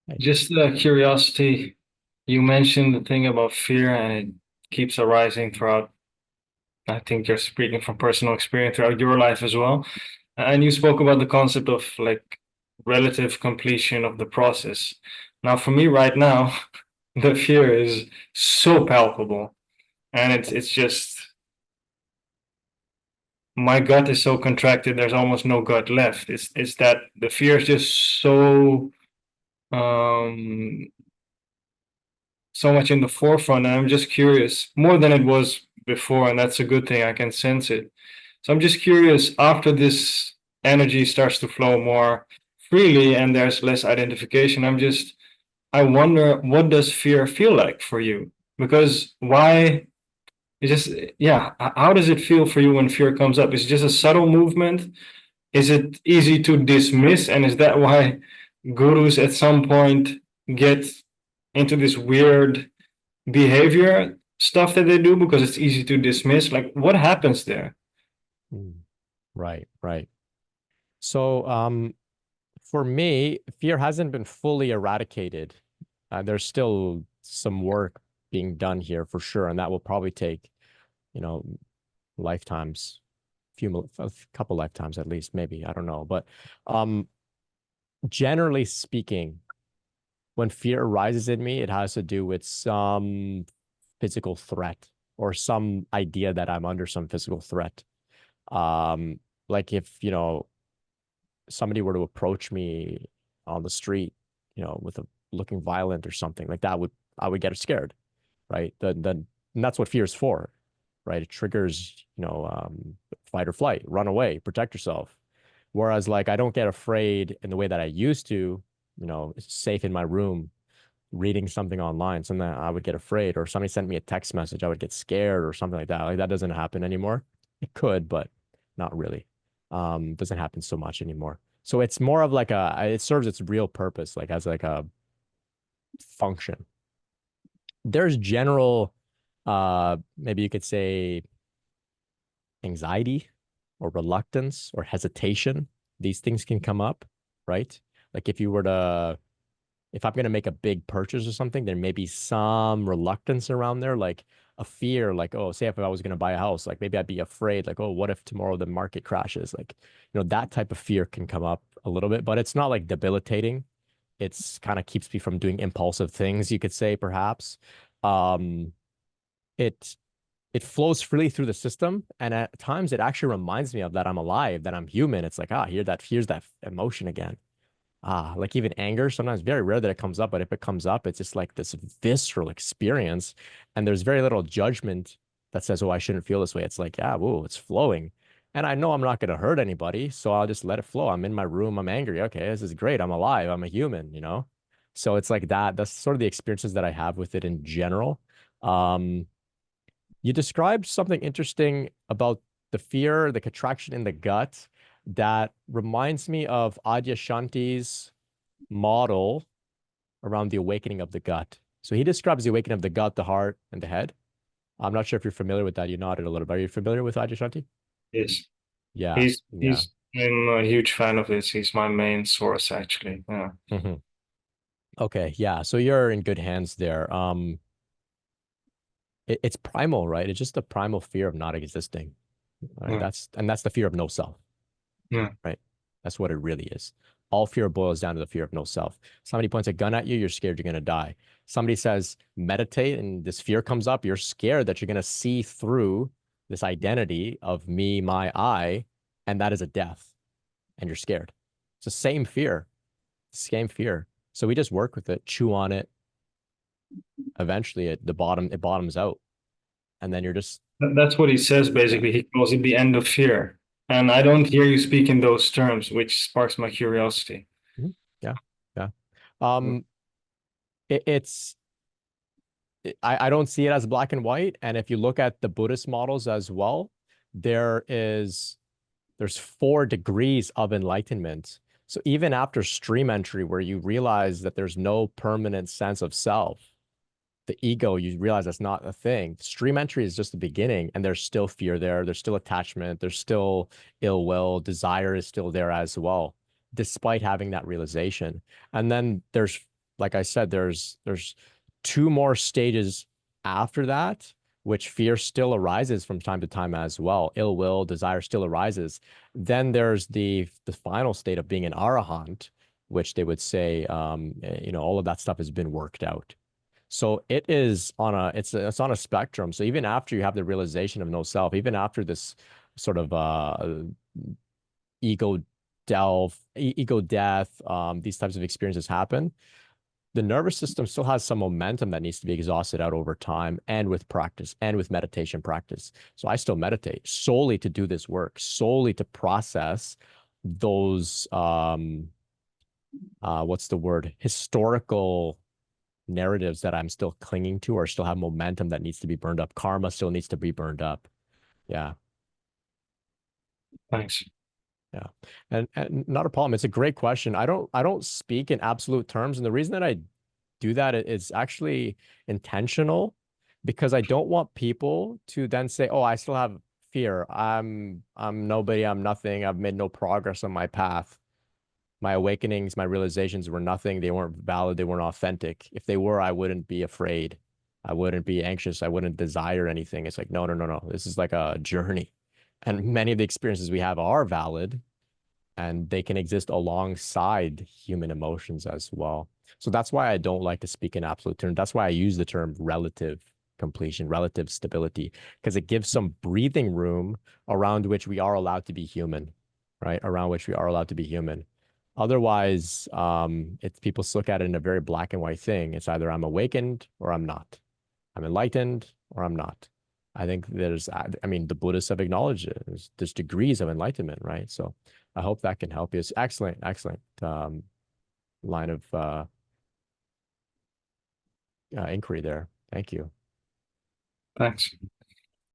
Right. Just curiosity. You mentioned the thing about fear, and it keeps arising throughout. I think you're speaking from personal experience throughout your life as well. And you spoke about the concept of like relative completion of the process. Now, for me right now, the fear is so palpable, and it's just my gut is so contracted. There's almost no gut left. It's that the fear is just um so much in the forefront, and I'm just curious more than it was before, and that's a good thing. I can sense it. So I'm just curious after this energy starts to flow more freely and there's less identification. I wonder, what does fear feel like for you? Because why? It's just, yeah. How does it feel for you when fear comes up? Is it just a subtle movement? Is it easy to dismiss? And is that why gurus at some point get into this weird behavior stuff that they do because it's easy to dismiss? Like, what happens there? Mm. Right, right. So, for me, fear hasn't been fully eradicated. There's still some work being done here for sure, and that will probably take, you know, lifetimes, a couple lifetimes at least, maybe. I don't know. But um, generally speaking, when fear arises in me, it has to do with some physical threat or some idea that I'm under some physical threat. Like if, somebody were to approach me on the street, with a looking violent or something like that, I would get scared, right? And that's what fear is for, right? It triggers, fight or flight, run away, protect yourself. Whereas like I don't get afraid in the way that I used to, safe in my room, reading something online, something that I would get afraid, or somebody sent me a text message, I would get scared or something like that. Like that doesn't happen anymore. It could, but not really. Doesn't happen so much anymore. So it's more of like it serves its real purpose, like as like a function. There's general, maybe you could say anxiety or reluctance or hesitation. These things can come up, right? Like if I'm going to make a big purchase or something, there may be some reluctance around there, like a fear, like, oh, say if I was going to buy a house, like maybe I'd be afraid, like, oh, what if tomorrow the market crashes? Like, that type of fear can come up a little bit, but it's not like debilitating. It's kind of keeps me from doing impulsive things, you could say, perhaps. Um, it it flows freely through the system, and at times it actually reminds me of that I'm alive, that I'm human. It's like, here's that emotion again. Like even anger, sometimes very rare that it comes up, but if it comes up, it's just like this visceral experience. And there's very little judgment that says, oh, I shouldn't feel this way. It's like, yeah, whoa, it's flowing. And I know I'm not going to hurt anybody, so I'll just let it flow. I'm in my room, I'm angry. Okay, this is great. I'm alive. I'm a human. So it's like that. That's sort of the experiences that I have with it in general. Um, you described something interesting about the fear, the contraction in the gut that reminds me of Adyashanti's model around the awakening of the gut. So he describes the awakening of the gut, the heart, and the head. I'm not sure if you're familiar with that. You nodded a little bit. Are you familiar with Adyashanti? Yes. Yeah, He's yeah. he's I'm a huge fan of his. He's my main source actually. Yeah. Hmm. Okay, yeah. So you're in good hands there. It's primal, right? It's just the primal fear of not existing. Right? Yeah. That's the fear of no self. Yeah. Right? That's what it really is. All fear boils down to the fear of no self. Somebody points a gun at you, you're scared you're going to die. Somebody says, meditate, and this fear comes up, you're scared that you're going to see through this identity of me, my I, and that is a death, and you're scared. It's the same fear. So we just work with it, chew on it. Eventually, it bottoms out, and then you're just That's what he says yeah. basically. He calls it the end of fear. And I don't hear you speak in those terms, which sparks my curiosity. Mhm. Yeah, yeah. Um, it's I don't see it as black and white. And if you look at the Buddhist models as well, there is there's 4 degrees of enlightenment. So even after stream entry, where you realize that there's no permanent sense of self, the ego, you realize that's not a thing. Stream entry is just the beginning, and there's still fear there. There's still attachment. There's still ill will. Desire is still there as well, despite having that realization. And then there's like I said, there's two more stages after that, which fear still arises from time to time as well. Ill will, desire still arises. Then there's the final state of being an arahant, which they would say, all of that stuff has been worked out. So it is on a it's on a spectrum. So even after you have the realization of no self, even after this sort of ego death, these types of experiences happen, the nervous system still has some momentum that needs to be exhausted out over time and with practice and with meditation practice. So I still meditate solely to do this work, solely to process those what's the word? Historical narratives that I'm still clinging to or still have momentum that needs to be burned up. Karma still needs to be burned up. Yeah. Thanks. Yeah. And not a problem. It's a great question. I don't speak in absolute terms. And the reason that I do that is actually intentional because I don't want people to then say, "Oh, I still have fear. I'm nobody, I'm nothing. I've made no progress on my path. My awakenings, my realizations were nothing. They weren't valid, they weren't authentic. If they were, I wouldn't be afraid. I wouldn't be anxious. I wouldn't desire anything." It's like, no, no, no, no. This is like a journey. And many of the experiences we have are valid and they can exist alongside human emotions as well. So that's why I don't like to speak in absolute terms. That's why I use the term relative completion, relative stability, because it gives some breathing room around which we are allowed to be human, right? Around which we are allowed to be human. Otherwise, it's people look at it in a very black and white thing. It's either I'm awakened or I'm not. I'm enlightened or I'm not. I think I mean, the Buddhists have acknowledged it. There's degrees of enlightenment, right? So I hope that can help you. It's excellent, excellent line of inquiry there. Thank you. Thanks.